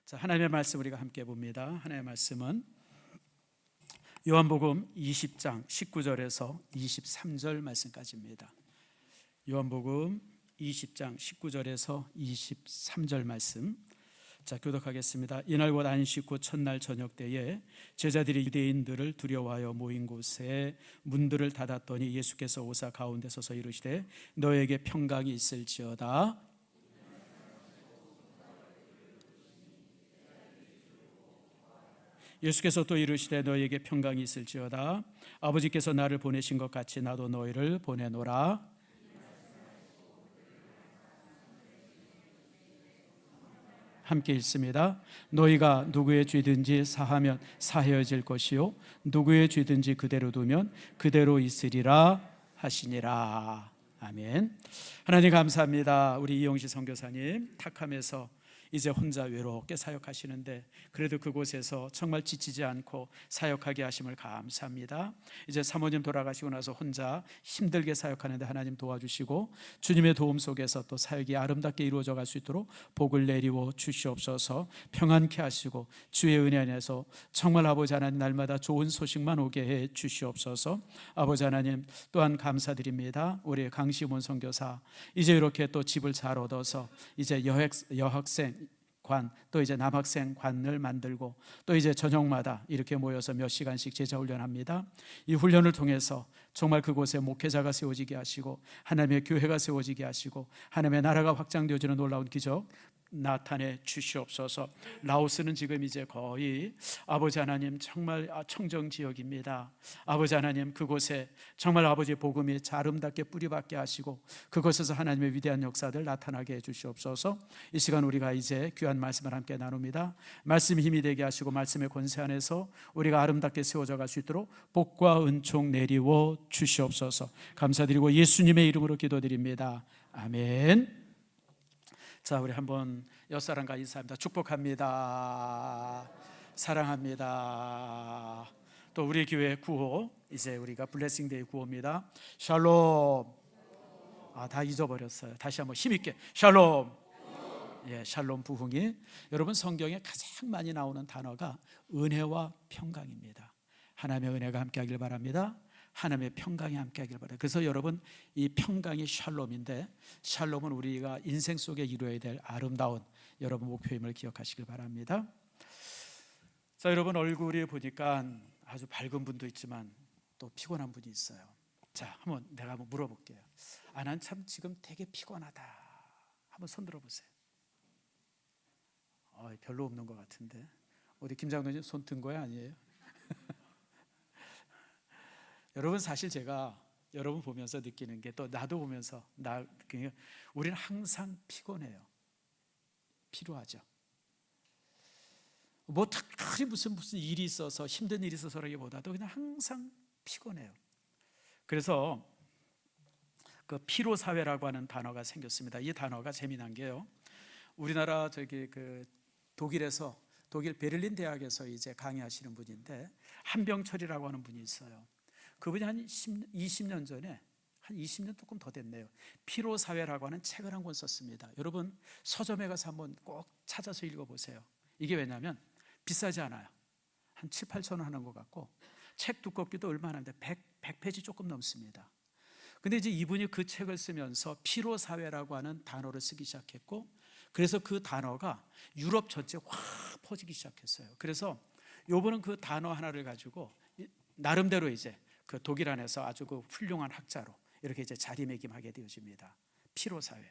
자, 하나님의 말씀 우리가 함께 봅니다. 하나님의 말씀은 요한복음 20장 19절에서 23절 말씀까지입니다. 요한복음 20장 19절에서 23절 말씀. 자, 교독하겠습니다. 이날 곧 안식 후 첫날 저녁 때에 제자들이 유대인들을 두려워하여 모인 곳에 문들을 닫았더니 예수께서 오사 가운데 서서 이르시되 너에게 평강이 있을지어다. 예수께서 또 이르시되 너희에게 평강이 있을지어다. 아버지께서 나를 보내신 것 같이 나도 너희를 보내노라. 함께 읽습니다. 너희가 누구의 죄든지 사하면 사하여질 것이요 누구의 죄든지 그대로 두면 그대로 있으리라 하시니라. 아멘. 하나님 감사합니다. 우리 이용식 선교사님 탁함에서 이제 혼자 외롭게 사역하시는데 그래도 그곳에서 정말 지치지 않고 사역하게 하심을 감사합니다. 이제 사모님 돌아가시고 나서 혼자 힘들게 사역하는데 하나님 도와주시고 주님의 도움 속에서 또 사역이 아름답게 이루어져 갈 수 있도록 복을 내리워 주시옵소서. 평안케 하시고 주의 은혜 안에서 정말 아버지 하나님 날마다 좋은 소식만 오게 해 주시옵소서. 아버지 하나님 또한 감사드립니다. 우리 강시문 선교사 이제 이렇게 또 집을 잘 얻어서 이제 여학생 관, 또 이제 남학생 관을 만들고 또 이제 저녁마다 이렇게 모여서 몇 시간씩 제자 훈련합니다. 이 훈련을 통해서 정말 그곳에 목회자가 세워지게 하시고 하나님의 교회가 세워지게 하시고 하나님의 나라가 확장되어지는 놀라운 기적 나타내 주시옵소서. 라오스는 지금 이제 거의 아버지 하나님 정말 청정 지역입니다. 아버지 하나님 그곳에 정말 아버지의 복음이 아름답게 뿌리박게 하시고 그곳에서 하나님의 위대한 역사들 나타나게 해 주시옵소서. 이 시간 우리가 이제 귀한 말씀을 함께 나눕니다. 말씀이 힘이 되게 하시고 말씀의 권세 안에서 우리가 아름답게 세워져 갈 수 있도록 복과 은총 내리워 주시옵소서. 감사드리고 예수님의 이름으로 기도드립니다. 아멘. 자, 우리 한번 옆사람과 인사합니다. 축복합니다. 사랑합니다. 또 우리 교회 구호, 이제 우리가 블레싱데이 구호입니다. 샬롬. 다 잊어버렸어요. 다시 한번 힘있게 샬롬. 예, 샬롬 부흥이 여러분 성경에 가장 많이 나오는 단어가 은혜와 평강입니다. 하나님의 은혜가 함께하길 바랍니다. 하나님의 평강이 함께하길 바랍니다. 그래서 여러분 이 평강이 샬롬인데 샬롬은 우리가 인생 속에 이루어야 될 아름다운 여러분 목표임을 기억하시길 바랍니다. 자, 여러분 얼굴이 보니까 아주 밝은 분도 있지만 또 피곤한 분이 있어요. 자, 내가 한번 물어볼게요. 난 참 지금 되게 피곤하다. 한번 손 들어보세요. 별로 없는 것 같은데 우리 김장로님 손 든 거야 아니에요? 여러분 사실 제가 여러분 보면서 느끼는 게 또 나도 보면서 우리는 항상 피곤해요. 피로하죠. 뭐 특별히 무슨 일이 있어서 힘든 일이 있어서라기보다도 그냥 항상 피곤해요. 그래서 그 피로사회라고 하는 단어가 생겼습니다. 이 단어가 재미난 게요. 우리나라 독일 베를린 대학에서 이제 강의하시는 분인데 한병철이라고 하는 분이 있어요. 그분이 한 20년 전에 한 20년 조금 더 됐네요. 피로사회라고 하는 책을 한 권 썼습니다. 여러분 서점에 가서 한번 꼭 찾아서 읽어보세요. 이게 왜냐하면 비싸지 않아요. 한 7, 8천 원 하는 것 같고 책 두껍기도 얼마 안 하는데 100페이지 조금 넘습니다. 근데 이제 이분이 그 책을 쓰면서 피로사회라고 하는 단어를 쓰기 시작했고 그래서 그 단어가 유럽 전체에 확 퍼지기 시작했어요. 그래서 요번은 그 단어 하나를 가지고 나름대로 이제 그 독일 안에서 아주 그 훌륭한 학자로 이렇게 이제 자리매김하게 되어집니다. 피로사회.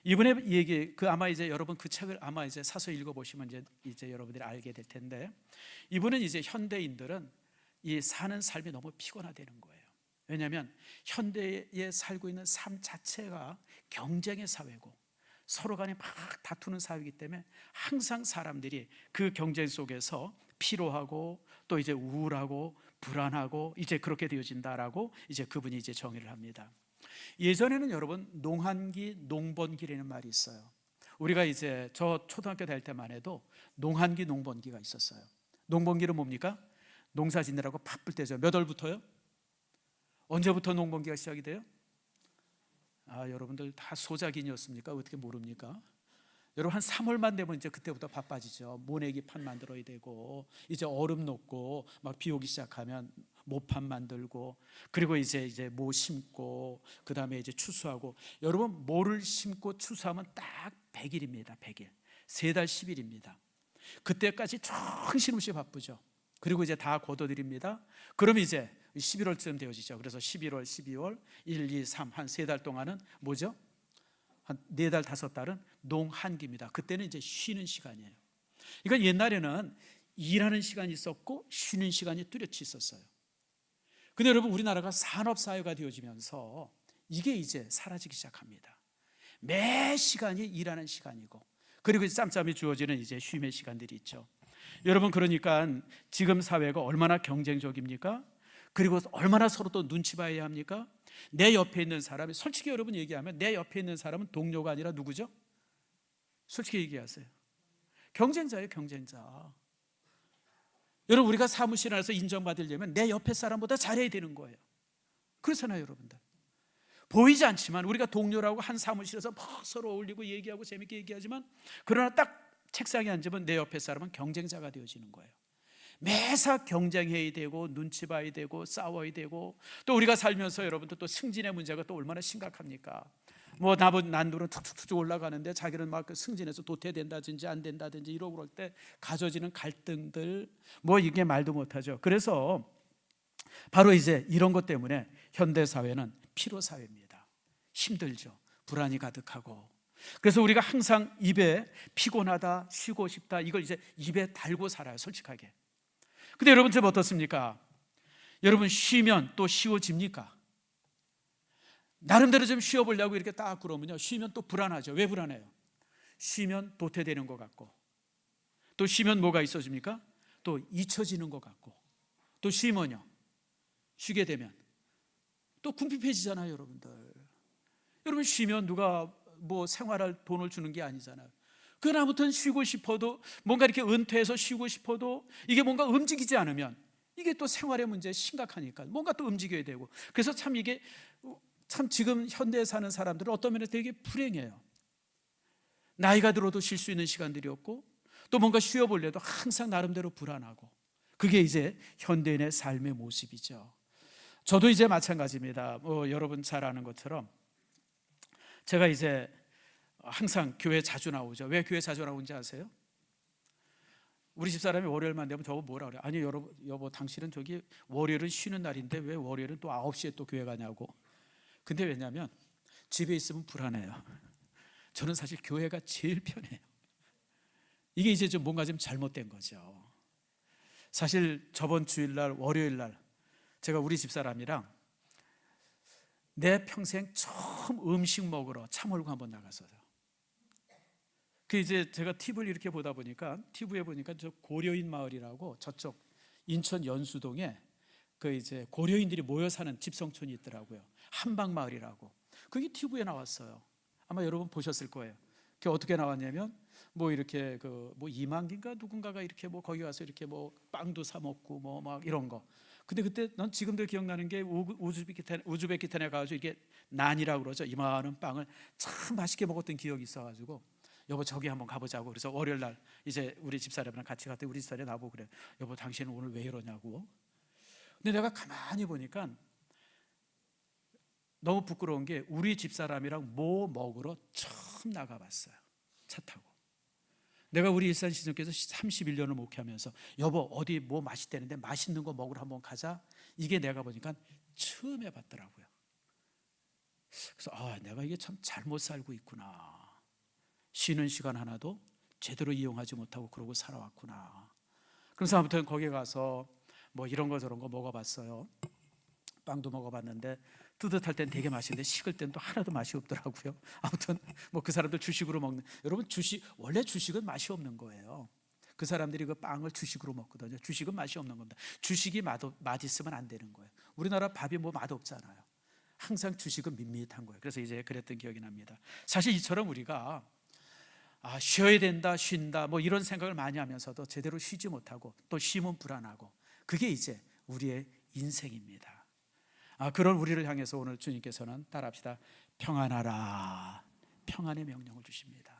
이분의 얘기 아마 이제 여러분 그 책을 아마 이제 사서 읽어보시면 이제 여러분들이 알게 될 텐데 이분은 이제 현대인들은 이 사는 삶이 너무 피곤하다는 거예요. 왜냐하면 현대에 살고 있는 삶 자체가 경쟁의 사회고 서로 간에 막 다투는 사회이기 때문에 항상 사람들이 그 경쟁 속에서 피로하고 또 이제 우울하고 불안하고 이제 그렇게 되어진다라고 이제 그분이 이제 정의를 합니다. 예전에는 여러분 농한기, 농번기라는 말이 있어요. 우리가 이제 저 초등학교 다닐 때만 해도 농한기, 농번기가 있었어요. 농번기는 뭡니까? 농사 짓느라고 바쁠 때죠. 몇 월부터요? 언제부터 농번기가 시작이 돼요? 여러분들 다 소작인이었습니까? 어떻게 모릅니까? 여러분 한 3월만 되면 이제 그때부터 바빠지죠. 모내기 판 만들어야 되고, 이제 얼음 녹고 막 비 오기 시작하면 모판 만들고, 그리고 이제 모 심고, 그 다음에 이제 추수하고. 여러분 모를 심고 추수하면 딱 100일입니다. 100일. 3달 10일입니다. 그때까지 정신없이 바쁘죠. 그리고 이제 다 거둬들입니다. 그럼 이제 11월쯤 되어지죠. 그래서 11월, 12월, 1, 2, 3 한 3달 동안은 뭐죠? 한 4달, 5달은 농한기입니다. 그때는 이제 쉬는 시간이에요. 그러니까 옛날에는 일하는 시간이 있었고 쉬는 시간이 뚜렷이 있었어요. 근데 여러분 우리나라가 산업사회가 되어지면서 이게 이제 사라지기 시작합니다. 매 시간이 일하는 시간이고, 그리고 짬짬이 주어지는 이제 쉼의 시간들이 있죠. 여러분 그러니까 지금 사회가 얼마나 경쟁적입니까? 그리고 얼마나 서로 또 눈치 봐야 합니까? 내 옆에 있는 사람이, 솔직히 여러분 얘기하면 내 옆에 있는 사람은 동료가 아니라 누구죠? 솔직히 얘기하세요. 경쟁자예요, 경쟁자. 여러분 우리가 사무실 안에서 인정받으려면 내 옆에 사람보다 잘해야 되는 거예요. 그렇잖아요, 여러분들. 보이지 않지만 우리가 동료라고 한 사무실에서 막 서로 어울리고 얘기하고 재밌게 얘기하지만, 그러나 딱 책상에 앉으면 내 옆에 사람은 경쟁자가 되어지는 거예요. 매사 경쟁해야 되고 눈치 봐야 되고 싸워야 되고, 또 우리가 살면서 여러분들 또 승진의 문제가 또 얼마나 심각합니까? 뭐 난도는 툭툭툭 올라가는데 자기는 막 승진해서 도태된다든지 안 된다든지 이러고 그럴 때 가져지는 갈등들, 뭐 이게 말도 못하죠. 그래서 바로 이제 이런 것 때문에 현대 사회는 피로 사회입니다. 힘들죠. 불안이 가득하고. 그래서 우리가 항상 입에 피곤하다, 쉬고 싶다, 이걸 이제 입에 달고 살아요, 솔직하게. 근데 여러분 좀 어떻습니까? 여러분 쉬면 또 쉬워집니까? 나름대로 좀 쉬어보려고 이렇게 딱 그러면요, 쉬면 또 불안하죠. 왜 불안해요? 쉬면 도태되는 것 같고, 또 쉬면 뭐가 있어집니까? 또 잊혀지는 것 같고, 또 쉬면요, 쉬게 되면 또 궁핍해지잖아요, 여러분들. 여러분 쉬면 누가 뭐 생활할 돈을 주는 게 아니잖아요. 그러나 아무튼 쉬고 싶어도, 뭔가 이렇게 은퇴해서 쉬고 싶어도 이게 뭔가 움직이지 않으면 이게 또 생활의 문제 심각하니까 뭔가 또 움직여야 되고. 그래서 참 이게 참 지금 현대에 사는 사람들은 어떤 면에서 되게 불행해요. 나이가 들어도 쉴 수 있는 시간들이 없고, 또 뭔가 쉬어보려도 항상 나름대로 불안하고. 그게 이제 현대인의 삶의 모습이죠. 저도 이제 마찬가지입니다. 여러분 잘 아는 것처럼 제가 이제 항상 교회 자주 나오죠. 왜 교회 자주 나오는지 아세요? 우리 집사람이 월요일만 되면 저거 뭐라 그래요? 아니 여보 당신은 저기 월요일은 쉬는 날인데 왜 월요일은 또 9시에 또 교회 가냐고. 근데 왜냐하면 집에 있으면 불안해요. 저는 사실 교회가 제일 편해요. 이게 이제 좀 뭔가 좀 잘못된 거죠. 사실 저번 주일날 월요일날 제가 우리 집사람이랑 내 평생 처음 음식 먹으러 차 몰고 한번 나갔어요. 그 이제 제가 팁을 이렇게 보다 보니까, TV에 보니까 저 고려인 마을이라고 저쪽 인천 연수동에 그 이제 고려인들이 모여 사는 집성촌이 있더라고요. 한방마을이라고. 그게 TV에 나왔어요. 아마 여러분 보셨을 거예요. 그게 어떻게 나왔냐면 뭐 이렇게 뭐 이만기인가 누군가가 이렇게 뭐 거기 가서 이렇게 뭐 빵도 사 먹고 뭐 막 이런 거. 근데 그때 난 지금도 기억나는 게 우즈베키스탄에 가서 이게 난이라고 그러죠. 이만한 빵을 참 맛있게 먹었던 기억이 있어가지고, 여보 저기 한번 가보자고. 그래서 월요일 날 이제 우리 집사람이랑 같이 갔더니 우리 집사람이 나보고 그래, 여보 당신은 오늘 왜 이러냐고. 근데 내가 가만히 보니까 너무 부끄러운 게, 우리 집사람이랑 뭐 먹으러 처음 나가봤어요, 차 타고. 내가 우리 일산시즌교에서 31년을 목회하면서 여보 어디 뭐 맛있다는데 맛있는 거 먹으러 한번 가자, 이게 내가 보니까 처음 해봤더라고요. 그래서 내가 이게 참 잘못 살고 있구나. 쉬는 시간 하나도 제대로 이용하지 못하고 그러고 살아왔구나. 그래서 아무튼 거기 가서 뭐 이런 거 저런 거 먹어봤어요. 빵도 먹어봤는데 뜨뜻할 땐 되게 맛있는데 식을 땐 또 하나도 맛이 없더라고요. 아무튼 뭐 그 사람들 주식으로 먹는, 여러분 원래 주식은 맛이 없는 거예요. 그 사람들이 그 빵을 주식으로 먹거든요. 주식은 맛이 없는 겁니다. 주식이 맛있으면 안 되는 거예요. 우리나라 밥이 뭐 맛없잖아요. 항상 주식은 밋밋한 거예요. 그래서 이제 그랬던 기억이 납니다. 사실 이처럼 우리가 쉬어야 된다, 쉰다 뭐 이런 생각을 많이 하면서도 제대로 쉬지 못하고 또 쉬면 불안하고, 그게 이제 우리의 인생입니다. 그런 우리를 향해서 오늘 주님께서는 따라합시다. 평안하라. 평안의 명령을 주십니다.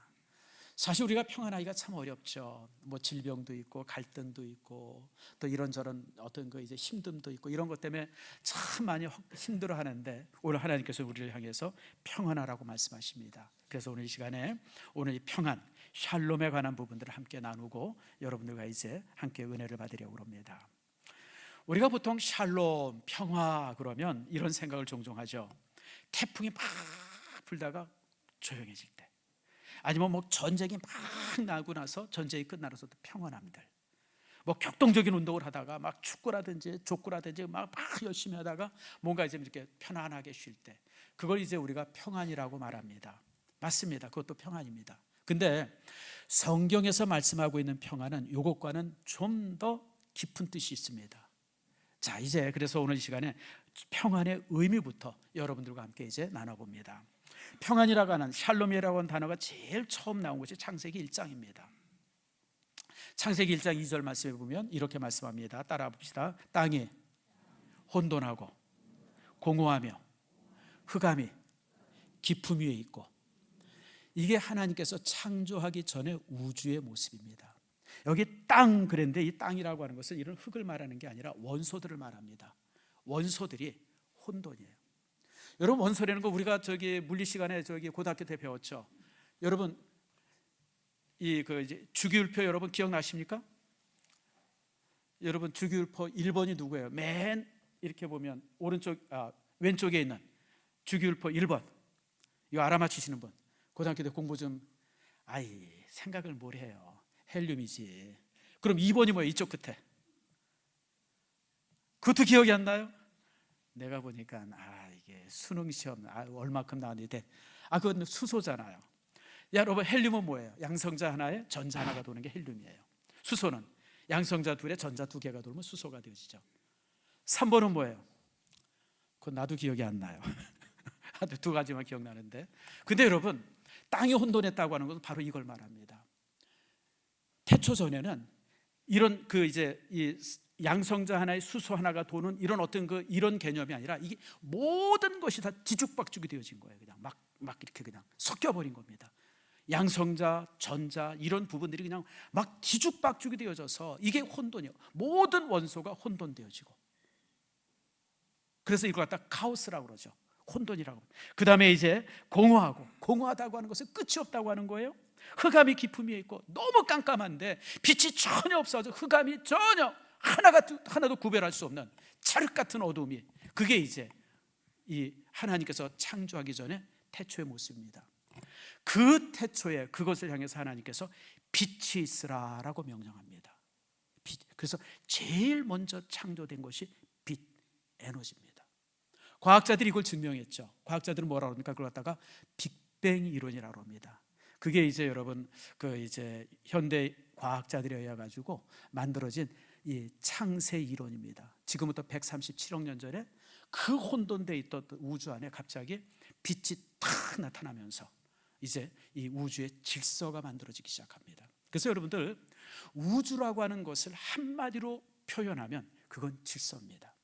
사실 우리가 평안하기가 참 어렵죠. 뭐 질병도 있고 갈등도 있고 또 이런저런 어떤 그 이제 힘듦도 있고 이런 것 때문에 참 많이 힘들어 하는데, 오늘 하나님께서 우리를 향해서 평안하라고 말씀하십니다. 그래서 오늘 이 시간에 오늘 이 평안, 샬롬에 관한 부분들을 함께 나누고 여러분들과 이제 함께 은혜를 받으려고 합니다. 우리가 보통 샬롬, 평화 그러면 이런 생각을 종종 하죠. 태풍이 막 불다가 조용해질 때, 아니면 뭐 전쟁이 막 나고 나서 전쟁이 끝나서도 평안함들, 뭐 격동적인 운동을 하다가 막 축구라든지 족구라든지 막 열심히 하다가 뭔가 이제 이렇게 편안하게 쉴 때, 그걸 이제 우리가 평안이라고 말합니다. 맞습니다. 그것도 평안입니다. 근데 성경에서 말씀하고 있는 평안은 이것과는 좀 더 깊은 뜻이 있습니다. 자, 이제 그래서 오늘 이 시간에 평안의 의미부터 여러분들과 함께 이제 나눠봅니다. 평안이라고 하는, 샬롬이라고 하는 단어가 제일 처음 나온 것이 창세기 1장입니다. 창세기 1장 2절 말씀에 보면 이렇게 말씀합니다. 따라 봅시다. 땅이 혼돈하고 공허하며 흑암이 깊음 위에 있고. 이게 하나님께서 창조하기 전에 우주의 모습입니다. 여기 땅 그랬는데 이 땅이라고 하는 것은 이런 흙을 말하는 게 아니라 원소들을 말합니다. 원소들이 혼돈이에요. 여러분, 원소라는 거 우리가 저기 물리 시간에 저기 고등학교 때 배웠죠. 여러분, 이 그 이제 주기율표 여러분 기억나십니까? 여러분, 주기율표 1번이 누구예요? 맨 이렇게 보면 왼쪽에 있는 주기율표 1번. 이거 알아맞히시는 분. 고등학교 때 공부 좀 생각을 뭘 해요. 헬륨이지. 그럼 2번이 뭐예요? 이쪽 끝에. 그것도 기억이 안 나요? 내가 보니까 이게 수능 시험 얼마큼 나왔는데 그건 수소잖아요. 여러분, 헬륨은 뭐예요? 양성자 하나에 전자 하나가 도는 게 헬륨이에요. 수소는 양성자 둘에 전자 두 개가 돌면 수소가 되어지죠. 3번은 뭐예요? 그건 나도 기억이 안 나요. 두 가지만 기억나는데. 근데 여러분, 땅이 혼돈했다고 하는 것은 바로 이걸 말합니다. 태초 전에는 이런 그 이제 이 양성자 하나에 수소 하나가 도는 이런 어떤 이런 개념이 아니라 이게 모든 것이 다 뒤죽박죽이 되어진 거예요. 그냥 막 이렇게 그냥 섞여버린 겁니다. 양성자, 전자 이런 부분들이 그냥 막 뒤죽박죽이 되어져서 이게 혼돈이에요. 모든 원소가 혼돈되어지고. 그래서 이걸 갖다 카오스라고 그러죠. 혼돈이라고. 그 다음에 이제 공허하다고 하는 것은 끝이 없다고 하는 거예요. 흑암이 깊음 위에 있고 너무 깜깜한데 빛이 전혀 없어서 흑암이 전혀 하나도 구별할 수 없는 찰흙 같은 어둠이, 그게 이제 이 하나님께서 창조하기 전에 태초의 모습입니다. 그 태초에 그것을 향해서 하나님께서 빛이 있으라라고 명령합니다. 그래서 제일 먼저 창조된 것이 빛, 에너지입니다. 과학자들이 이걸 증명했죠. 과학자들은 뭐라고 합니까? 그걸 갖다가 빅뱅 이론이라고 합니다. 그게 이제 여러분 그 이제 현대 과학자들에 의해 가지고 만들어진 이 창세 이론입니다. 지금부터 137억 년 전에 그 혼돈돼 있던 우주 안에 갑자기 빛이 탁 나타나면서 이제 이 우주의 질서가 만들어지기 시작합니다. 그래서 여러분들, 우주라고 하는 것을 한마디로 표현하면 그건 질서입니다.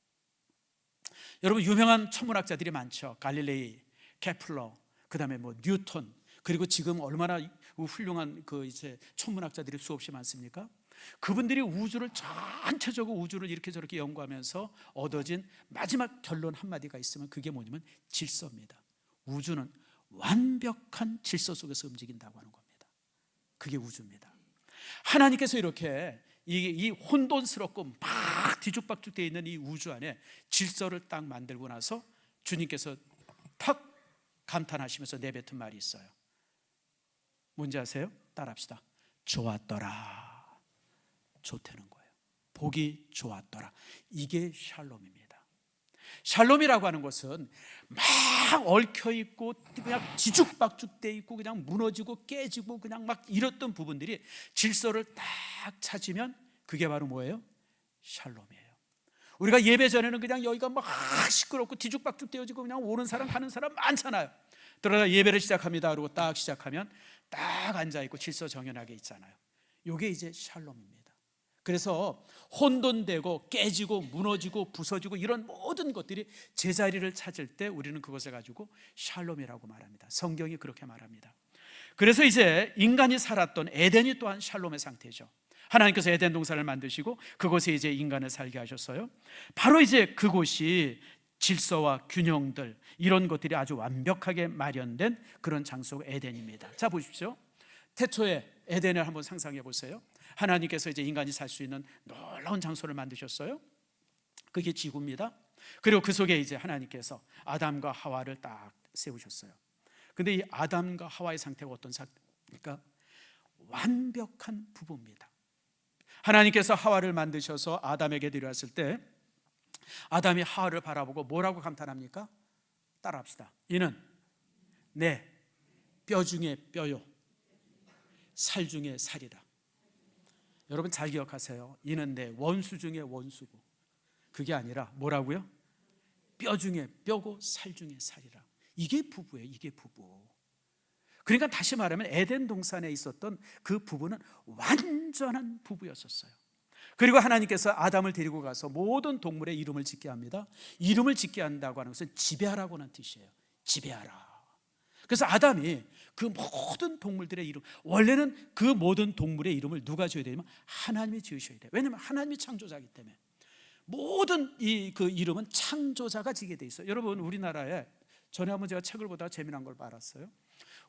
여러분, 유명한 천문학자들이 많죠. 갈릴레이, 케플러, 그다음에 뭐 뉴턴, 그리고 지금 얼마나 훌륭한 그 이제 천문학자들이 수없이 많습니까? 그분들이 우주를 전체적으로 우주를 이렇게 저렇게 연구하면서 얻어진 마지막 결론 한마디가 있으면 그게 뭐냐면 질서입니다. 우주는 완벽한 질서 속에서 움직인다고 하는 겁니다. 그게 우주입니다. 하나님께서 이렇게 이 혼돈스럽고 막 뒤죽박죽 되어 있는 이 우주 안에 질서를 딱 만들고 나서 주님께서 탁 감탄하시면서 내뱉은 말이 있어요. 뭔지 아세요? 따라합시다. 좋았더라. 좋다는 거예요. 보기 좋았더라. 이게 샬롬입니다. 샬롬이라고 하는 것은 막 얽혀있고 그냥 뒤죽박죽 돼 있고 그냥 무너지고 깨지고 그냥 막 이랬던 부분들이 질서를 딱 찾으면 그게 바로 뭐예요? 샬롬이에요. 우리가 예배 전에는 그냥 여기가 막 시끄럽고 뒤죽박죽 되어지고 그냥 오는 사람 가는 사람 많잖아요. 들어가 예배를 시작합니다 그러고 딱 시작하면 딱 앉아있고 질서 정연하게 있잖아요. 이게 이제 샬롬입니다. 그래서 혼돈되고 깨지고 무너지고 부서지고 이런 모든 것들이 제자리를 찾을 때 우리는 그것을 가지고 샬롬이라고 말합니다. 성경이 그렇게 말합니다. 그래서 이제 인간이 살았던 에덴이 또한 샬롬의 상태죠. 하나님께서 에덴 동산을 만드시고 그곳에 이제 인간을 살게 하셨어요. 바로 이제 그곳이 질서와 균형들, 이런 것들이 아주 완벽하게 마련된 그런 장소가 에덴입니다. 자, 보십시오. 태초에 에덴을 한번 상상해 보세요. 하나님께서 이제 인간이 살 수 있는 놀라운 장소를 만드셨어요. 그게 지구입니다. 그리고 그 속에 이제 하나님께서 아담과 하와를 딱 세우셨어요. 근데 이 아담과 하와의 상태가 어떤 상태입니까? 완벽한 부부입니다. 하나님께서 하와를 만드셔서 아담에게 데려왔을 때 아담이 하와를 바라보고 뭐라고 감탄합니까? 따라합시다. 이는 내 뼈 중에 뼈요, 살 중에 살이라. 여러분 잘 기억하세요. 이는 내 원수 중에 원수고, 그게 아니라 뭐라고요? 뼈 중에 뼈고 살 중에 살이라. 이게 부부예요. 이게 부부. 그러니까 다시 말하면 에덴 동산에 있었던 그 부부는 완전한 부부였었어요. 그리고 하나님께서 아담을 데리고 가서 모든 동물의 이름을 짓게 합니다. 이름을 짓게 한다고 하는 것은 지배하라고 하는 뜻이에요. 지배하라. 그래서 아담이 그 모든 동물들의 이름, 원래는 그 모든 동물의 이름을 누가 지어야 되냐면 하나님이 지으셔야 돼요. 왜냐하면 하나님이 창조자이기 때문에 모든 그 이름은 창조자가 지게 돼 있어요. 여러분, 우리나라에 전에 한번 제가 책을 보다가 재미난 걸 알았어요.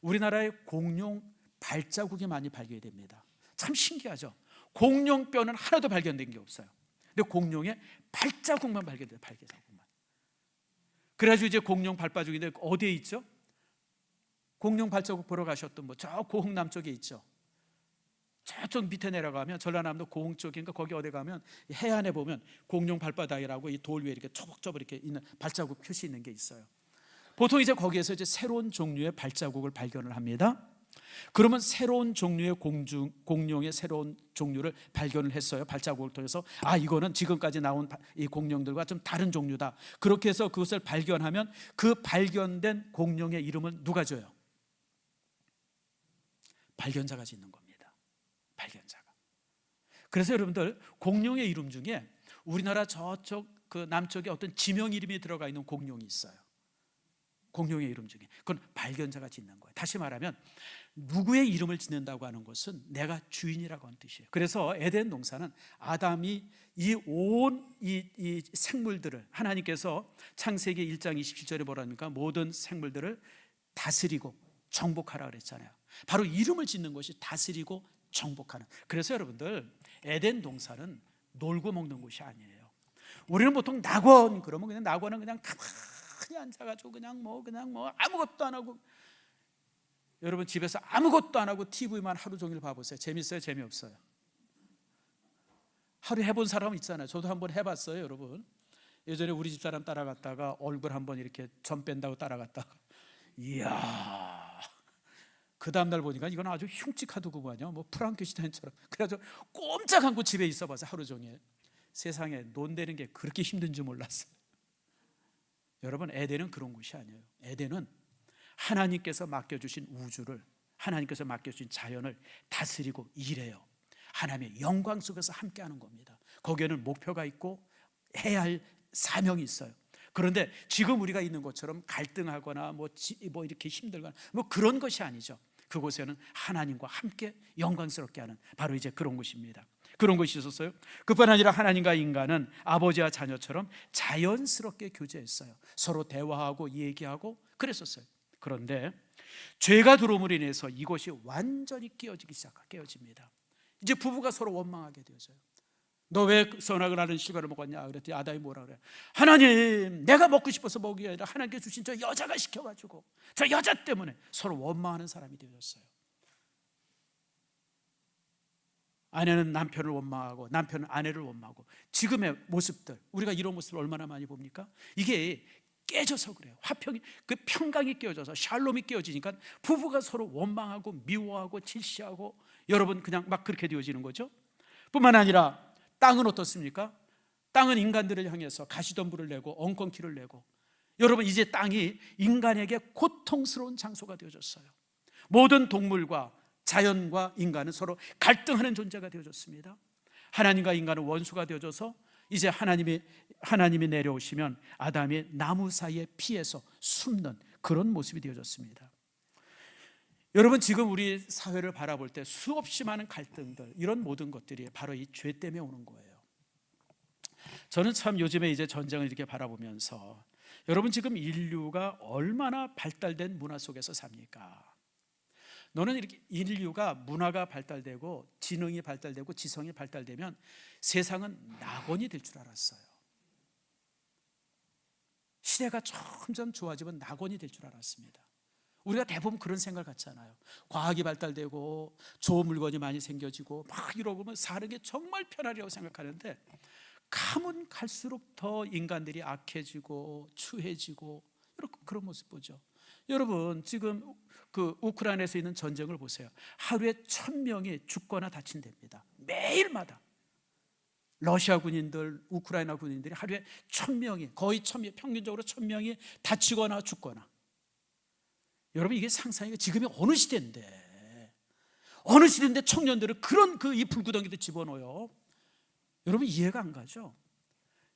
우리나라에 공룡 발자국이 많이 발견됩니다. 참 신기하죠. 공룡 뼈는 하나도 발견된 게 없어요. 근데 공룡의 발자국만 발견돼요. 발자국만. 그래가지고 이제 공룡 발자국인데 어디에 있죠? 공룡 발자국 보러 가셨던 분, 저 고흥 남쪽에 있죠. 저쪽 밑에 내려가면 전라남도 고흥 쪽인가 거기 어디 가면 해안에 보면 공룡 발바닥이라고 이 돌 위에 이렇게 초복초복 이렇게 있는 발자국 표시 있는 게 있어요. 보통 이제 거기에서 이제 새로운 종류의 발자국을 발견을 합니다. 그러면 새로운 종류의 공룡의 새로운 종류를 발견을 했어요. 발자국을 통해서 이거는 지금까지 나온 이 공룡들과 좀 다른 종류다. 그렇게 해서 그것을 발견하면 그 발견된 공룡의 이름을 누가 줘요? 발견자가 짓는 겁니다. 발견자가. 그래서 여러분들 공룡의 이름 중에 우리나라 저쪽 그 남쪽에 어떤 지명 이름이 들어가 있는 공룡이 있어요. 공룡의 이름 중에 그건 발견자가 짓는 거예요. 다시 말하면 누구의 이름을 짓는다고 하는 것은 내가 주인이라고 하는 뜻이에요. 그래서 에덴 동산은 아담이 이 온 이 생물들을 하나님께서 창세기 1장 27절에 뭐라 합니까? 모든 생물들을 다스리고 정복하라 그랬잖아요. 바로 이름을 짓는 것이 다스리고 정복하는. 그래서 여러분들 에덴 동산은 놀고 먹는 곳이 아니에요. 우리는 보통 낙원 그러면 그냥 낙원은 그냥 가만히 앉아가지고 그냥 뭐 아무것도 안 하고, 여러분 집에서 아무것도 안 하고 TV만 하루 종일 봐보세요. 재밌어요? 재미없어요? 하루 해본 사람은 있잖아요. 저도 한번 해봤어요. 여러분 예전에 우리 집사람 따라갔다가 얼굴 한번 이렇게 점 뺀다고 따라갔다가 이야, 그 다음날 보니까 이건 아주 흉측하더구만요. 뭐 프랑켄슈타인처럼. 그래가지고 꼼짝 않고 집에 있어봐서 하루 종일. 세상에 논 되는 게 그렇게 힘든 줄 몰랐어요. 여러분 에덴은 그런 곳이 아니에요. 에덴은 하나님께서 맡겨주신 우주를, 하나님께서 맡겨주신 자연을 다스리고 일해요. 하나님의 영광 속에서 함께하는 겁니다. 거기에는 목표가 있고 해야 할 사명이 있어요. 그런데 지금 우리가 있는 것처럼 갈등하거나 뭐 이렇게 힘들거나 뭐 그런 것이 아니죠. 그곳에는 하나님과 함께 영광스럽게 하는 바로 이제 그런 곳입니다. 그런 것이 있었어요. 그뿐 아니라 하나님과 인간은 아버지와 자녀처럼 자연스럽게 교제했어요. 서로 대화하고 얘기하고 그랬었어요. 그런데 죄가 들어옴으로 인해서 이것이 완전히 깨어집니다. 이제 부부가 서로 원망하게 되어져요. 너 왜 선악을 하는 실과를 먹었냐? 그랬더니 아담이 뭐라 그래요? 하나님, 내가 먹고 싶어서 먹이 아니라 하나님께 주신 저 여자가 시켜가지고 저 여자 때문에 서로 원망하는 사람이 되었어요. 아내는 남편을 원망하고 남편은 아내를 원망하고, 지금의 모습들, 우리가 이런 모습을 얼마나 많이 봅니까? 이게 깨져서 그래요. 화평이, 그 평강이 깨어져서 샬롬이 깨어지니까 부부가 서로 원망하고 미워하고 질시하고, 여러분 그냥 막 그렇게 되어지는 거죠. 뿐만 아니라 땅은 어떻습니까? 땅은 인간들을 향해서 가시덤불을 내고 엉겅퀴를 내고, 여러분 이제 땅이 인간에게 고통스러운 장소가 되어졌어요. 모든 동물과 자연과 인간은 서로 갈등하는 존재가 되어졌습니다. 하나님과 인간은 원수가 되어져서 이제 하나님이 내려오시면 아담이 나무 사이에 피해서 숨는 그런 모습이 되어졌습니다. 여러분, 지금 우리 사회를 바라볼 때 수없이 많은 갈등들, 이런 모든 것들이 바로 이 죄 때문에 오는 거예요. 저는 참 요즘에 이제 전쟁을 이렇게 바라보면서, 여러분 지금 인류가 얼마나 발달된 문화 속에서 삽니까? 너는 이렇게 인류가 문화가 발달되고 지능이 발달되고 지성이 발달되면 세상은 낙원이 될 줄 알았어요. 시대가 점점 좋아지면 낙원이 될 줄 알았습니다. 우리가 대부분 그런 생각을 갖잖아요. 과학이 발달되고 좋은 물건이 많이 생겨지고 막 이러면 사는 게 정말 편하리라고 생각하는데, 가면 갈수록 더 인간들이 악해지고 추해지고 이렇게 그런 모습 보죠. 여러분 지금 그 우크라이나에서 있는 전쟁을 보세요. 하루에 1,000명이 죽거나 다친답니다. 매일마다 러시아 군인들, 우크라이나 군인들이 하루에 1,000명이, 거의 1,000명, 평균적으로 1,000명이 다치거나 죽거나. 여러분 이게 상상이, 지금이 어느 시대인데, 어느 시대인데 청년들을 그런 이 불구덩이도 집어넣어요. 여러분 이해가 안 가죠?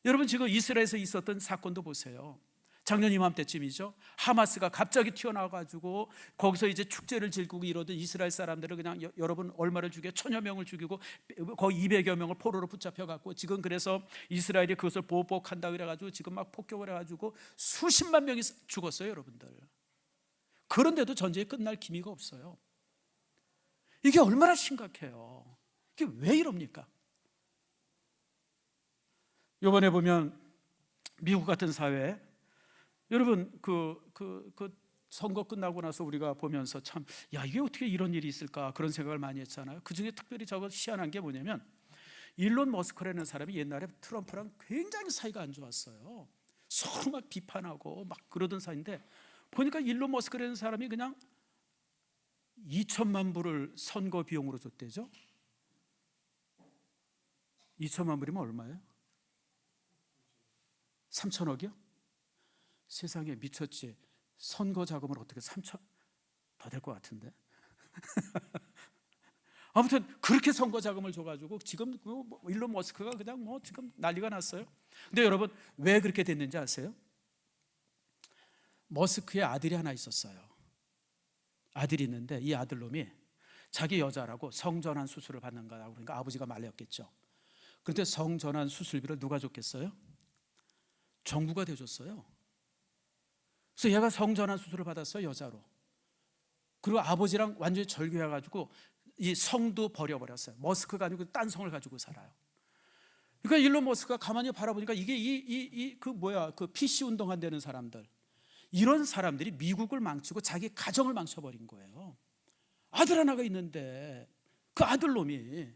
여러분 지금 이스라엘에서 있었던 사건도 보세요. 작년 이맘때쯤이죠. 하마스가 갑자기 튀어나와가지고 거기서 이제 축제를 즐기고 이러던 이스라엘 사람들을 그냥 여러분 얼마를 죽여 1,000여 명을 죽이고 거의 200여 명을 포로로 붙잡혀갖고, 지금 그래서 이스라엘이 그것을 보복한다 그래가지고 지금 막 폭격을 해가지고 수십만 명이 죽었어요, 여러분들. 그런데도 전쟁이 끝날 기미가 없어요. 이게 얼마나 심각해요. 이게 왜 이럽니까? 이번에 보면 미국 같은 사회, 여러분 그 선거 끝나고 나서 우리가 보면서 참, 야 이게 어떻게 이런 일이 있을까, 그런 생각을 많이 했잖아요. 그중에 특별히 저거 희한한 게 뭐냐면, 일론 머스크라는 사람이 옛날에 트럼프랑 굉장히 사이가 안 좋았어요. 서로 막 비판하고 막 그러던 사이인데, 보니까 일론 머스크라는 사람이 그냥 2천만 불을 선거 비용으로 줬대죠. 2천만 불이면 얼마예요? 3천억이요? 세상에 미쳤지. 선거 자금을 어떻게 3천, 더 될 것 같은데. 아무튼 그렇게 선거 자금을 줘가지고 지금 일론 머스크가 그냥 지금 난리가 났어요. 근데 여러분 왜 그렇게 됐는지 아세요? 머스크의 아들이 하나 있었어요. 아들이 있는데 이 아들놈이 자기 여자라고 성전환 수술을 받는 거라고, 그러니까 아버지가 말렸겠죠. 그런데 성전환 수술비를 누가 줬겠어요? 정부가 대줬어요. 그래서 얘가 성전환 수술을 받았어요, 여자로. 그리고 아버지랑 완전히 절교해가지고 이 성도 버려버렸어요. 머스크가 아니고 딴 성을 가지고 살아요. 그러니까 일론 머스크가 가만히 바라보니까 이게 그 PC 운동한다는 사람들, 이런 사람들이 미국을 망치고 자기 가정을 망쳐버린 거예요. 아들 하나가 있는데 그 아들놈이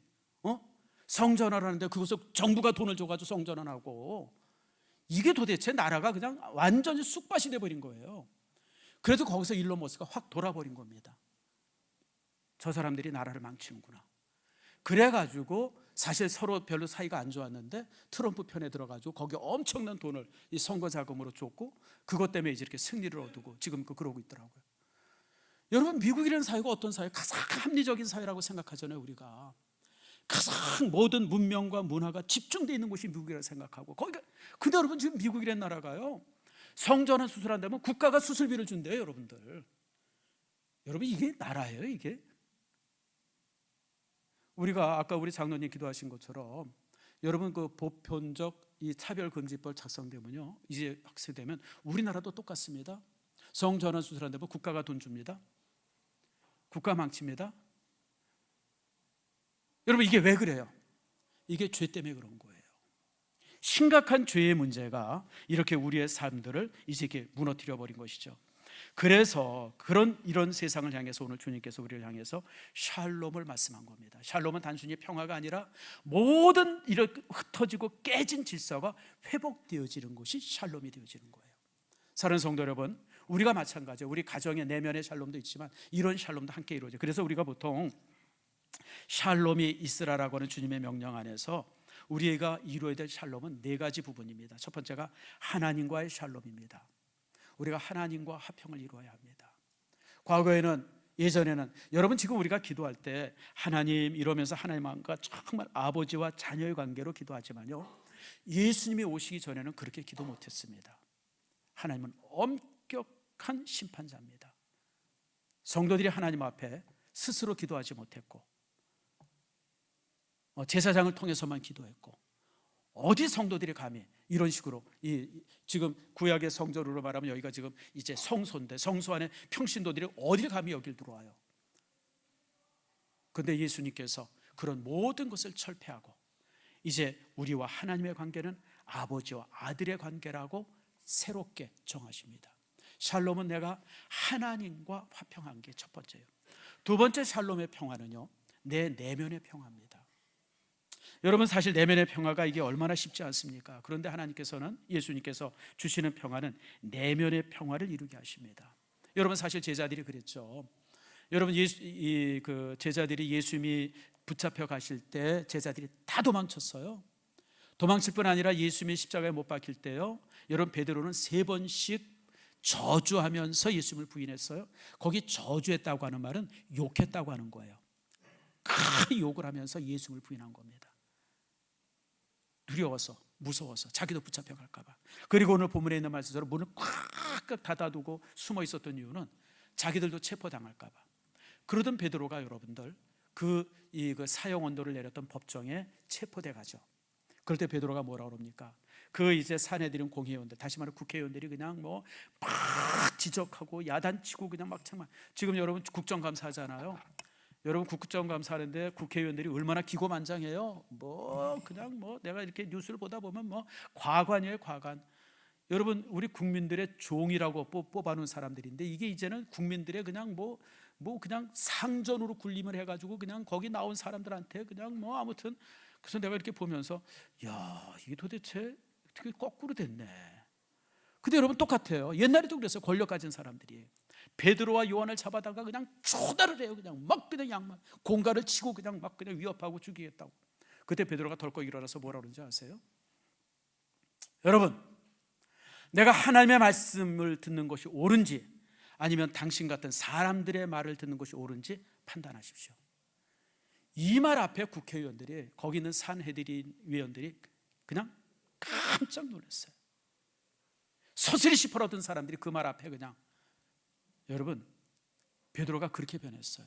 성전환을 하는데 그것을 정부가 돈을 줘가지고 성전환하고, 이게 도대체 나라가 그냥 완전히 쑥밭이 돼버린 거예요. 그래서 거기서 일론 머스크가 확 돌아버린 겁니다. 저 사람들이 나라를 망치는구나. 그래가지고 사실 서로 별로 사이가 안 좋았는데 트럼프 편에 들어가지고 거기 엄청난 돈을 이 선거 자금으로 줬고, 그것 때문에 이제 이렇게 승리를 얻고 지금 그러고 있더라고요. 여러분 미국이라는 사회가 어떤 사회? 가장 합리적인 사회라고 생각하잖아요, 우리가. 가장 모든 문명과 문화가 집중되어 있는 곳이 미국이라고 생각하고, 거기가, 근데 여러분 지금 미국이라는 나라가요, 성전환 수술한다면 국가가 수술비를 준대요, 여러분들. 여러분 이게 나라예요, 이게? 우리가 아까 우리 장로님 기도하신 것처럼, 여러분 그 보편적 이 차별금지법 작성되면요, 이제 확실되면 우리나라도 똑같습니다. 성전환 수술한다면 국가가 돈 줍니다. 국가 망칩니다. 여러분 이게 왜 그래요? 이게 죄 때문에 그런 거예요. 심각한 죄의 문제가 이렇게 우리의 삶들을 이제 이렇게 무너뜨려 버린 것이죠. 그래서 이런 세상을 향해서 오늘 주님께서 우리를 향해서 샬롬을 말씀한 겁니다. 샬롬은 단순히 평화가 아니라 모든 이렇게 흩어지고 깨진 질서가 회복되어지는 것이 샬롬이 되어지는 거예요. 사랑하는 성도 여러분, 우리가 마찬가지예요. 우리 가정의 내면의 샬롬도 있지만 이런 샬롬도 함께 이루어져요. 그래서 우리가 보통 샬롬이 있으라라고 하는 주님의 명령 안에서 우리가 이루어야 될 샬롬은 4가지 부분입니다. 첫 번째가 하나님과의 샬롬입니다. 우리가 하나님과 화평을 이루어야 합니다. 예전에는 여러분 지금 우리가 기도할 때 하나님 이러면서 하나님과 정말 아버지와 자녀의 관계로 기도하지만요, 예수님이 오시기 전에는 그렇게 기도 못했습니다. 하나님은 엄격한 심판자입니다. 성도들이 하나님 앞에 스스로 기도하지 못했고 제사장을 통해서만 기도했고, 어디 성도들이 감히 이런 식으로 지금 구약의 성전으로 말하면 여기가 지금 이제 성소인데 성소 안에 평신도들이 어딜 감히 여길 들어와요. 그런데 예수님께서 그런 모든 것을 철폐하고 이제 우리와 하나님의 관계는 아버지와 아들의 관계라고 새롭게 정하십니다. 샬롬은 내가 하나님과 화평한 게 첫 번째예요. 두 번째 샬롬의 평화는요, 내 내면의 평화입니다. 여러분, 사실 내면의 평화가 이게 얼마나 쉽지 않습니까? 그런데 하나님께서는, 예수님께서 주시는 평화는 내면의 평화를 이루게 하십니다. 여러분, 사실 제자들이 그랬죠. 여러분, 제자들이 예수님이 붙잡혀 가실 때 제자들이 다 도망쳤어요. 도망칠 뿐 아니라 예수님이 십자가에 못 박힐 때요, 여러분, 베드로는 3번씩 저주하면서 예수님을 부인했어요. 거기 저주했다고 하는 말은 욕했다고 하는 거예요. 큰 욕을 하면서 예수님을 부인한 겁니다. 두려워서, 무서워서, 자기도 붙잡혀 갈까 봐. 그리고 오늘 본문에 있는 말씀처럼 문을 꽉 닫아두고 숨어 있었던 이유는 자기들도 체포당할까 봐. 그러던 베드로가 여러분들 그 사형 언도를 내렸던 법정에 체포돼 가죠. 그럴 때 베드로가 뭐라고 그럽니까? 그 이제 사내들인 공회의원들, 다시 말해 국회의원들이 그냥 막 지적하고 야단치고 그냥 막 참아. 지금 여러분 국정감사하잖아요. 여러분 국정감사하는데 국회의원들이 얼마나 기고만장해요. 그냥 내가 이렇게 뉴스를 보다 보면 과관이에요, 과관. 여러분, 우리 국민들의 종이라고 뽑아놓은 사람들인데 이게 이제는 국민들의 그냥 그냥 상전으로 군림을 해가지고 그냥 거기 나온 사람들한테 그냥 아무튼. 그래서 내가 이렇게 보면서 이게 도대체 어떻게 거꾸로 됐네. 근데 여러분 똑같아요. 옛날에도 그랬어요. 권력 가진 사람들이 베드로와 요한을 잡아다가 그냥 초달을 해요. 그냥 양만 공갈을 치고 그냥 위협하고 죽이겠다고. 그때 베드로가 덜컥 일어나서 뭐라 그러는지 아세요? 여러분, 내가 하나님의 말씀을 듣는 것이 옳은지 아니면 당신 같은 사람들의 말을 듣는 것이 옳은지 판단하십시오. 이 말 앞에 국회의원들이, 거기 있는 산헤드린 위원들이 그냥 깜짝 놀랐어요. 서슬이 시퍼러든 사람들이 그 말 앞에 그냥. 여러분, 베드로가 그렇게 변했어요.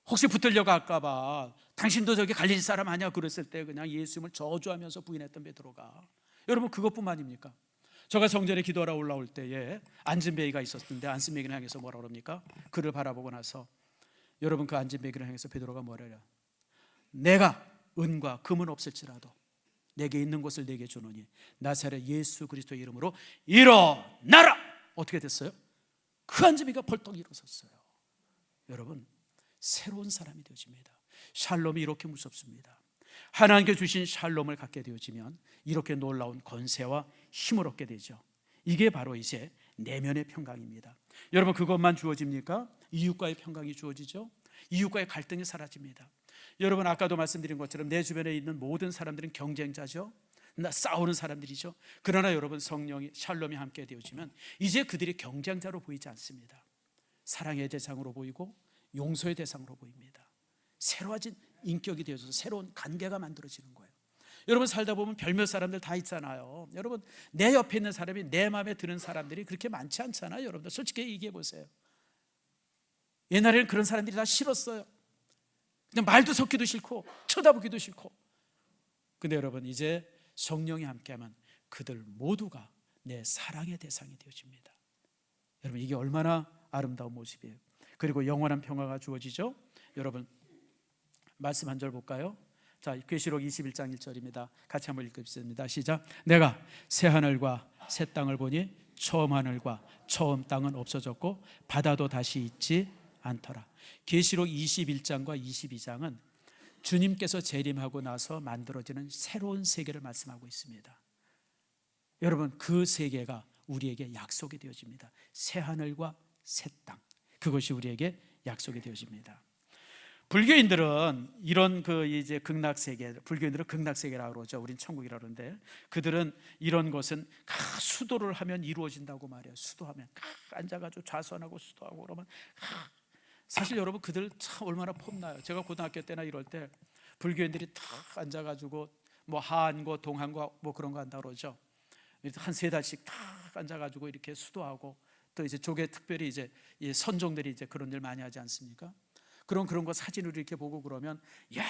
혹시 붙들려고 할까봐 당신도 저기 갈릴리 사람 아니야 그랬을 때 그냥 예수님을 저주하면서 부인했던 베드로가, 여러분 그것뿐만입니까? 저가 성전에 기도하러 올라올 때에 안진뱅이가 있었는데 안진뱅이를 향해서 뭐라 그럽니까? 그를 바라보고 나서 여러분 그 안진뱅이를 향해서 베드로가 뭐래요? 내가 은과 금은 없을지라도 내게 있는 것을 내게 주노니 나사렛 예수 그리스도의 이름으로 일어나라. 어떻게 됐어요? 그 안진뱅이가 벌떡 일어섰어요. 여러분, 새로운 사람이 되어집니다. 샬롬이 이렇게 무섭습니다. 하나님께 주신 샬롬을 갖게 되어지면 이렇게 놀라운 권세와 힘을 얻게 되죠. 이게 바로 이제 내면의 평강입니다. 여러분, 그것만 주어집니까? 이웃과의 평강이 주어지죠. 이웃과의 갈등이 사라집니다. 여러분, 아까도 말씀드린 것처럼 내 주변에 있는 모든 사람들은 경쟁자죠. 싸우는 사람들이죠. 그러나 여러분, 성령이 샬롬이 함께 되어지면 이제 그들이 경쟁자로 보이지 않습니다. 사랑의 대상으로 보이고 용서의 대상으로 보입니다. 새로워진 인격이 되어서 새로운 관계가 만들어지는 거예요. 여러분, 살다 보면 별몇 사람들 다 있잖아요. 여러분, 내 옆에 있는 사람이 내 마음에 드는 사람들이 그렇게 많지 않잖아요. 여러분들 솔직히 얘기해 보세요. 옛날에는 그런 사람들이 다 싫었어요. 그냥 말도 섞기도 싫고 쳐다보기도 싫고. 근데 여러분, 이제 성령이 함께하면 그들 모두가 내 사랑의 대상이 되어집니다. 여러분, 이게 얼마나 아름다운 모습이에요. 그리고 영원한 평화가 주어지죠. 여러분, 말씀 한 절 볼까요? 자, 계시록 21장 1절입니다. 같이 한번 읽겠습니다. 시작. 내가 새 하늘과 새 땅을 보니 처음 하늘과 처음 땅은 없어졌고 바다도 다시 있지 않더라. 계시록 21장과 22장은 주님께서 재림하고 나서 만들어지는 새로운 세계를 말씀하고 있습니다. 여러분, 그 세계가 우리에게 약속이 되어집니다. 새 하늘과 새 땅, 그것이 우리에게 약속이 되어집니다. 불교인들은 이런 이제 극락세계, 불교인들은 극락세계라고 그러죠. 우린 천국이라고 그러는데 그들은 이런 것은 수도를 하면 이루어진다고 말해요. 수도하면 앉아가지고 좌선하고 수도하고 그러면 사실 여러분, 그들 참 얼마나 폼나요. 제가 고등학교 때나 이럴 때 불교인들이 탁 앉아가지고 하안고 동안고 그런 거 한다고 그러죠. 한 3달씩 탁 앉아가지고 이렇게 수도하고 또 이제 조계 특별히 이제 이 선종들이 이제 그런 일 많이 하지 않습니까? 그런 거 사진으로 이렇게 보고 그러면 야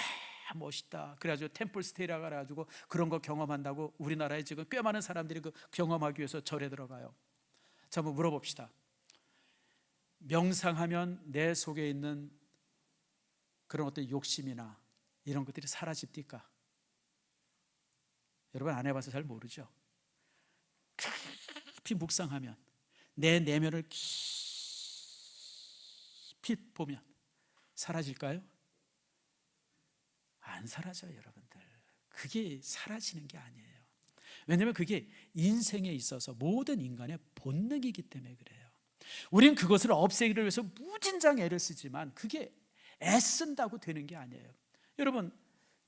멋있다. 그래가지고 템플스테이라 그래가지고 그런 거 경험한다고 우리나라에 지금 꽤 많은 사람들이 그 경험하기 위해서 절에 들어가요. 자, 한번 물어봅시다. 명상하면 내 속에 있는 그런 어떤 욕심이나 이런 것들이 사라집니까? 여러분 안 해봐서 잘 모르죠. 깊이 묵상하면 내 내면을 깊이 보면 사라질까요? 안 사라져요, 여러분들. 그게 사라지는 게 아니에요. 왜냐하면 그게 인생에 있어서 모든 인간의 본능이기 때문에 그래요. 우린 그것을 없애기를 위해서 무진장 애를 쓰지만 그게 애쓴다고 되는 게 아니에요. 여러분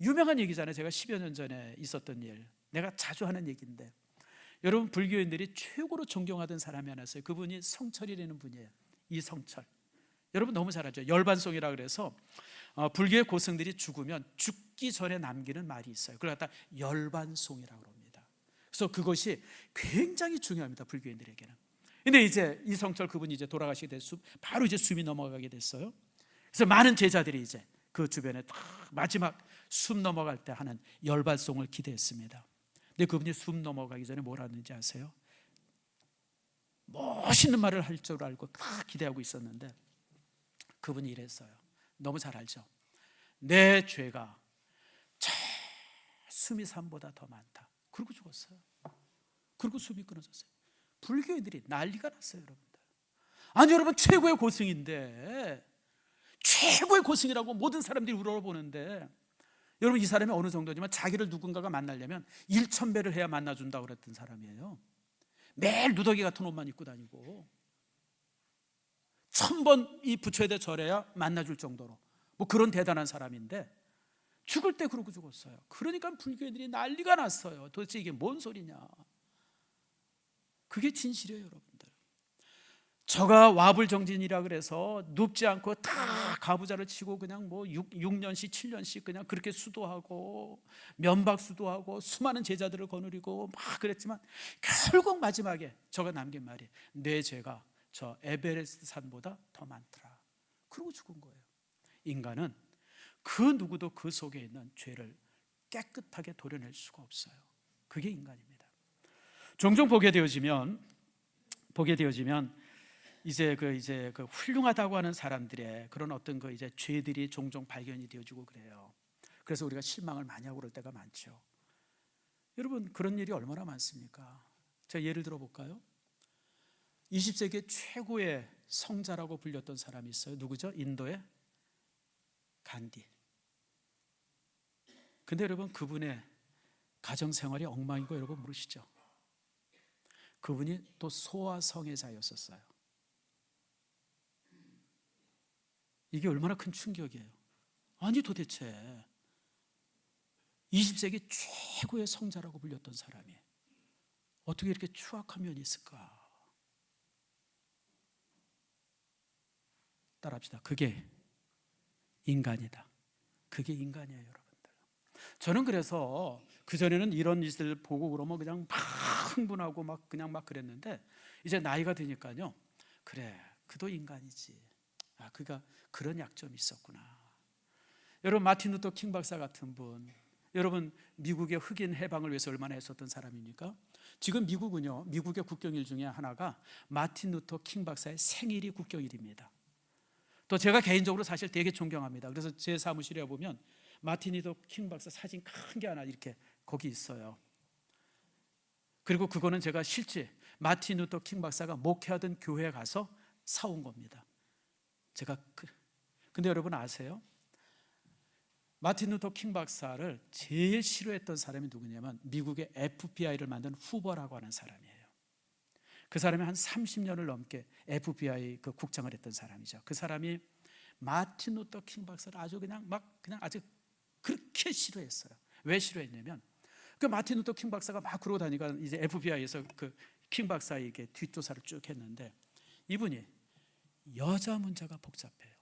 유명한 얘기잖아요. 제가 10여 년 전에 있었던 일, 내가 자주 하는 얘기인데, 여러분 불교인들이 최고로 존경하던 사람이 하나 있어요. 그분이 성철이라는 분이에요. 이성철. 여러분 너무 잘 알죠. 열반송이라 그래서 불교의 고승들이 죽으면 죽기 전에 남기는 말이 있어요. 그걸 갖다 열반송이라고 합니다. 그래서 그것이 굉장히 중요합니다, 불교인들에게는. 근데 이제 이성철 그분이 이제 돌아가시게 됐어. 바로 이제 숨이 넘어가게 됐어요. 그래서 많은 제자들이 이제 그 주변에 딱 마지막 숨 넘어갈 때 하는 열반송을 기대했습니다. 근데 그분이 숨 넘어가기 전에 뭘 하는지 아세요? 멋있는 말을 할 줄 알고 딱 기대하고 있었는데 그분이 이랬어요. 너무 잘 알죠. 내 죄가 저 수미산보다 더 많다. 그러고 죽었어요. 그리고 숨이 끊어졌어요. 불교인들이 난리가 났어요, 여러분들. 아니 여러분 최고의 고승인데, 최고의 고승이라고 모든 사람들이 우러러보는데, 여러분 이 사람이 어느 정도냐면 자기를 누군가가 만나려면 1000배를 해야 만나준다고 그랬던 사람이에요. 매일 누더기 같은 옷만 입고 다니고 1000번 이 부처에다 절해야 만나줄 정도로 뭐 그런 대단한 사람인데 죽을 때 그러고 죽었어요. 그러니까 불교인들이 난리가 났어요. 도대체 이게 뭔 소리냐. 그게 진실이에요, 여러분들. 저가 와불정진이라 그래서 눕지 않고 다 가부좌를 치고 그냥 뭐 6년씩 7년씩 그냥 그렇게 수도하고 면박 수도하고 수많은 제자들을 거느리고 막 그랬지만 결국 마지막에 저가 남긴 말이 내 죄가 저 에베레스트 산보다 더 많더라. 그러고 죽은 거예요. 인간은 그 누구도 그 속에 있는 죄를 깨끗하게 도려낼 수가 없어요. 그게 인간입니다. 종종 보게 되어지면 이제 그 훌륭하다고 하는 사람들의 그런 어떤 그 이제 죄들이 종종 발견이 되어지고 그래요. 그래서 우리가 실망을 많이 하고 그럴 때가 많죠. 여러분 그런 일이 얼마나 많습니까? 제가 예를 들어 볼까요? 20세기 최고의 성자라고 불렸던 사람이 있어요. 누구죠? 인도의 간디. 근데 여러분 그분의 가정생활이 엉망이고 여러분 모르시죠? 그분이 또 소아성애자였었어요. 이게 얼마나 큰 충격이에요. 아니 도대체 20세기 최고의 성자라고 불렸던 사람이 어떻게 이렇게 추악한 면이 있을까? 따라합시다. 그게 인간이다. 그게 인간이에요, 여러분들. 저는 그래서 그전에는 이런 일들 보고 그러면 그냥 막 흥분하고 막 그냥 막 그랬는데 이제 나이가 드니까요. 그래, 그도 인간이지. 아, 그가 그런 약점이 있었구나. 여러분 마틴 루터 킹 박사 같은 분, 여러분 미국의 흑인 해방을 위해서 얼마나 애썼던 사람입니까? 지금 미국은요, 미국의 국경일 중에 하나가 마틴 루터 킹 박사의 생일이 국경일입니다. 또 제가 개인적으로 사실 되게 존경합니다. 그래서 제 사무실에 보면 마틴 루터 킹 박사 사진 큰 게 하나 이렇게 거기 있어요. 그리고 그거는 제가 실제 마틴 루터 킹 박사가 목회하던 교회에 가서 사온 겁니다. 제가 근데 여러분 아세요? 마틴 루터 킹 박사를 제일 싫어했던 사람이 누구냐면 미국의 FBI를 만든 후버라고 하는 사람이에요. 그 사람이 한 30년을 넘게 FBI 그 국장을 했던 사람이죠. 그 사람이 마틴 루터 킹 박사를 아주 그냥 아주 그렇게 싫어했어요. 왜 싫어했냐면 그 마틴 루터 킹 박사가 막 그러고 다니까 이제 FBI에서 그 킹 박사에게 뒷조사를 쭉 했는데 이분이 여자 문제가 복잡해요.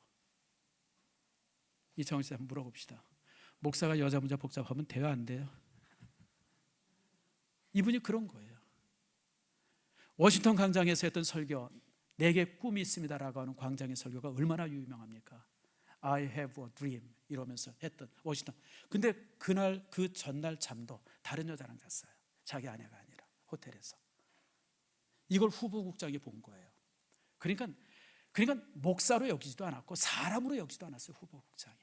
이창훈 씨 한번 물어봅시다. 목사가 여자 문제 복잡하면 대화 안 돼요. 이분이 그런 거예요. 워싱턴 광장에서 했던 설교 내게 꿈이 있습니다라고 하는 광장의 설교가 얼마나 유명합니까? I have a dream 이러면서 했던 워싱턴. 근데 그날 그 전날 잠도 다른 여자랑 잤어요. 자기 아내가 아니라 호텔에서. 이걸 후보국장이 본 거예요. 그러니까 목사로 여기지도 않았고 사람으로 여기지도 않았어요. 후보국장이.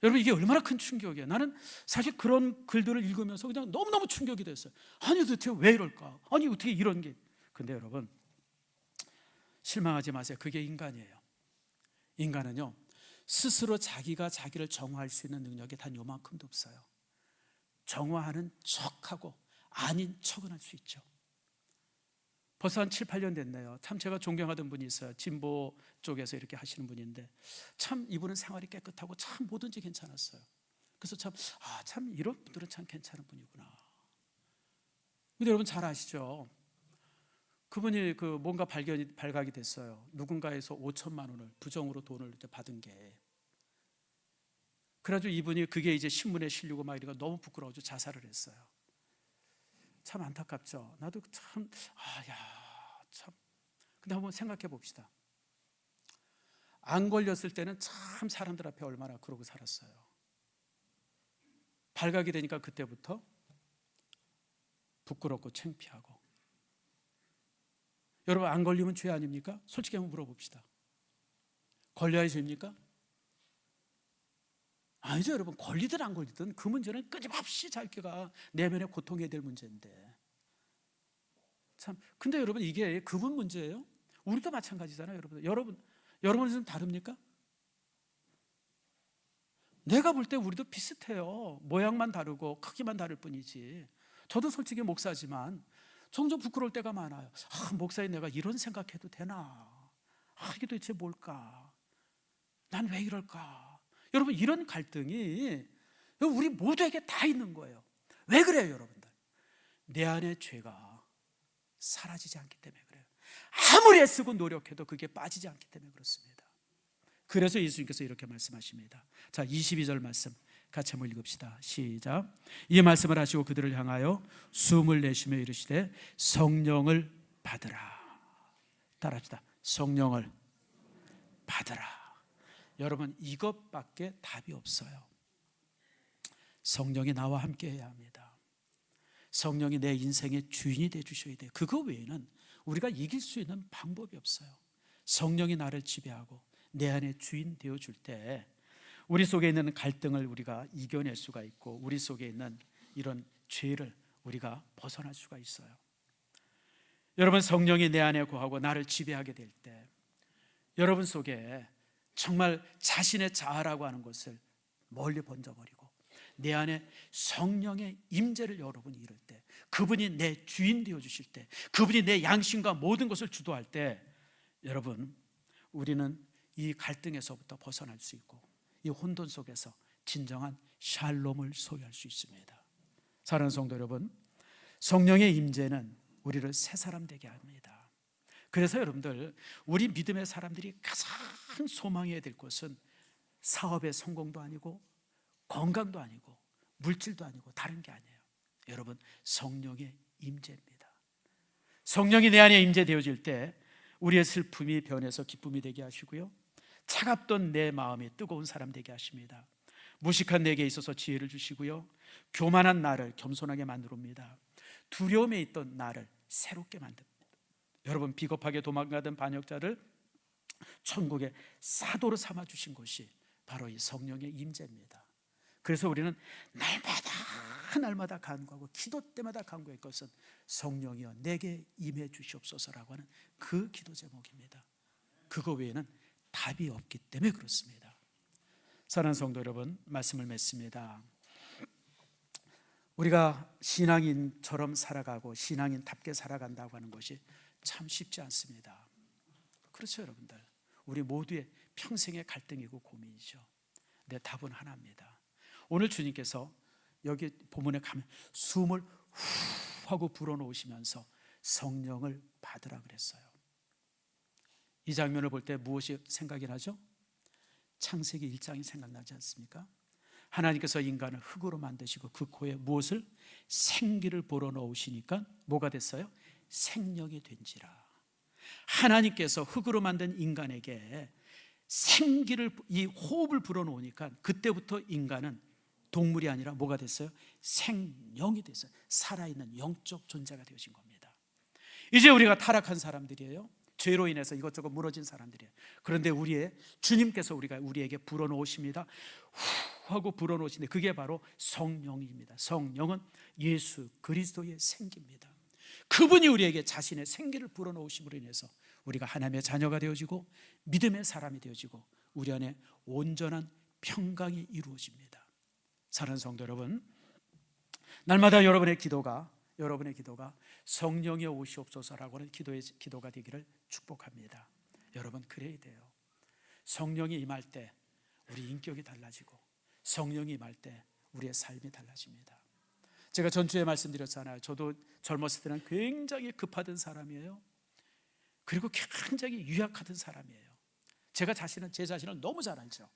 여러분, 이게 얼마나 큰 충격이에요. 나는 사실 그런 글들을 읽으면서 그냥 너무너무 충격이 됐어요. 아니 도대체 왜 이럴까? 아니 어떻게 이런 게. 근데 여러분, 실망하지 마세요. 그게 인간이에요. 인간은요, 스스로 자기가 자기를 정화할 수 있는 능력이 단 요만큼도 없어요. 정화하는 척하고 아닌 척은 할 수 있죠. 벌써 한 7, 8년 됐네요. 참 제가 존경하던 분이 있어요. 진보 쪽에서 이렇게 하시는 분인데 참 이분은 생활이 깨끗하고 참 뭐든지 괜찮았어요. 그래서 참 이런 분들은 참 괜찮은 분이구나. 근데 여러분 잘 아시죠? 그분이 뭔가 발각이 됐어요. 누군가에서 5천만 원을 부정으로 돈을 받은 게. 그래가지고 이분이 그게 이제 신문에 실리고 막 이러니까 너무 부끄러워서 자살을 했어요. 참 안타깝죠. 나도 참 참. 근데 한번 생각해 봅시다. 안 걸렸을 때는 참 사람들 앞에 얼마나 그러고 살았어요. 발각이 되니까 그때부터 부끄럽고 창피하고. 여러분, 안 걸리면 죄 아닙니까? 솔직히 한번 물어봅시다. 걸려야 죄입니까? 아니죠. 여러분, 걸리든 안 걸리든 그 문제는 끊임없이 자기가 내면의 고통해야 될 문제인데 참. 근데 여러분, 이게 그분 문제예요? 우리도 마찬가지잖아요. 여러분은 좀 다릅니까? 내가 볼 때 우리도 비슷해요. 모양만 다르고 크기만 다를 뿐이지. 저도 솔직히 목사지만 종종 부끄러울 때가 많아요. 목사인 내가 이런 생각해도 되나? 이게 도대체 뭘까? 난 왜 이럴까? 여러분, 이런 갈등이 우리 모두에게 다 있는 거예요. 왜 그래요, 여러분들? 내 안에 죄가 사라지지 않기 때문에 그래요. 아무리 애쓰고 노력해도 그게 빠지지 않기 때문에 그렇습니다. 그래서 예수님께서 이렇게 말씀하십니다. 자, 22절 말씀 같이 한번 읽읍시다. 시작. 이 말씀을 하시고 그들을 향하여 숨을 내쉬며 이르시되 성령을 받으라. 따라합시다. 성령을 받으라. 여러분, 이것밖에 답이 없어요. 성령이 나와 함께 해야 합니다. 성령이 내 인생의 주인이 되어주셔야 돼요. 그거 외에는 우리가 이길 수 있는 방법이 없어요. 성령이 나를 지배하고 내 안에 주인 되어줄 때 우리 속에 있는 갈등을 우리가 이겨낼 수가 있고 우리 속에 있는 이런 죄를 우리가 벗어날 수가 있어요. 여러분, 성령이 내 안에 거하고 나를 지배하게 될 때 여러분 속에 정말 자신의 자아라고 하는 것을 멀리 번져버리고 내 안에 성령의 임재를 여러분이 이룰 때, 그분이 내 주인 되어주실 때, 그분이 내 양심과 모든 것을 주도할 때 여러분, 우리는 이 갈등에서부터 벗어날 수 있고 이 혼돈 속에서 진정한 샬롬을 소유할 수 있습니다. 사랑하는 성도 여러분, 성령의 임재는 우리를 새 사람 되게 합니다. 그래서 여러분들, 우리 믿음의 사람들이 가장 소망해야 될 것은 사업의 성공도 아니고 건강도 아니고 물질도 아니고 다른 게 아니에요. 여러분, 성령의 임재입니다. 성령이 내 안에 임재되어질 때 우리의 슬픔이 변해서 기쁨이 되게 하시고요, 차갑던 내 마음이 뜨거운 사람 되게 하십니다. 무식한 내게 있어서 지혜를 주시고요, 교만한 나를 겸손하게 만들옵니다. 두려움에 있던 나를 새롭게 만듭니다. 여러분, 비겁하게 도망가던 반역자를 천국의 사도로 삼아주신 것이 바로 이 성령의 임재입니다. 그래서 우리는 날마다 간구하고 기도 때마다 간구할 것은 성령이여 내게 임해 주시옵소서라고 하는 그 기도 제목입니다. 그거 외에는 답이 없기 때문에 그렇습니다. 사랑하는 성도 여러분, 말씀을 맺습니다. 우리가 신앙인처럼 살아가고 신앙인답게 살아간다고 하는 것이 참 쉽지 않습니다. 그렇죠, 여러분들. 우리 모두의 평생의 갈등이고 고민이죠. 내 답은 하나입니다. 오늘 주님께서 여기 본문에 가면 숨을 후 하고 불어넣으시면서 성령을 받으라 그랬어요. 이 장면을 볼 때 무엇이 생각이 나죠? 창세기 1장이 생각나지 않습니까? 하나님께서 인간을 흙으로 만드시고 그 코에 무엇을? 생기를 불어넣으시니까 뭐가 됐어요? 생명이 된지라. 하나님께서 흙으로 만든 인간에게 생기를, 이 호흡을 불어넣으니까 그때부터 인간은 동물이 아니라 뭐가 됐어요? 생명이 됐어요. 살아있는 영적 존재가 되어진 겁니다. 이제 우리가 타락한 사람들이에요. 죄로 인해서 이것저것 무너진 사람들이에요. 그런데 우리의 주님께서 우리에게 불어넣으십니다. 후 하고 불어넣으시는데 그게 바로 성령입니다. 성령은 예수 그리스도의 생기입니다. 그분이 우리에게 자신의 생기를 불어넣으심으로 인해서 우리가 하나님의 자녀가 되어지고 믿음의 사람이 되어지고 우리 안에 온전한 평강이 이루어집니다. 사랑하는 성도 여러분, 날마다 여러분의 기도가 성령이 오시옵소서라고 하는 기도가 되기를 축복합니다. 여러분, 그래야 돼요. 성령이 임할 때 우리 인격이 달라지고 성령이 임할 때 우리의 삶이 달라집니다. 제가 전주에 말씀드렸잖아요. 저도 젊었을 때는 굉장히 급하던 사람이에요. 그리고 굉장히 유약하던 사람이에요. 제 자신을 너무 잘 알죠.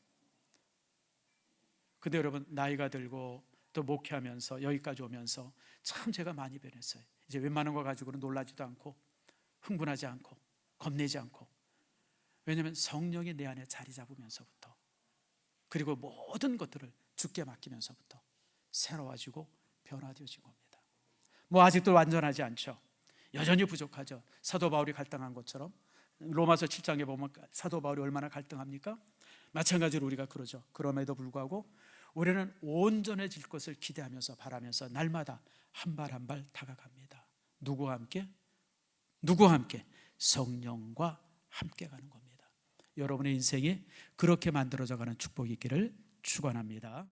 근데 여러분, 나이가 들고 또 목회하면서 여기까지 오면서 참 제가 많이 변했어요. 이제 웬만한 거 가지고는 놀라지도 않고 흥분하지 않고 겁내지 않고, 왜냐하면 성령이 내 안에 자리 잡으면서부터, 그리고 모든 것들을 주께 맡기면서부터 새로워지고 변화되어진 겁니다. 뭐 아직도 완전하지 않죠. 여전히 부족하죠. 사도 바울이 갈등한 것처럼 로마서 7장에 보면 사도 바울이 얼마나 갈등합니까? 마찬가지로 우리가 그러죠. 그럼에도 불구하고 우리는 온전해질 것을 기대하면서 바라면서 날마다 한 발 한 발 다가갑니다. 누구와 함께? 성령과 함께 가는 겁니다. 여러분의 인생이 그렇게 만들어져 가는 축복이 있기를 축원합니다.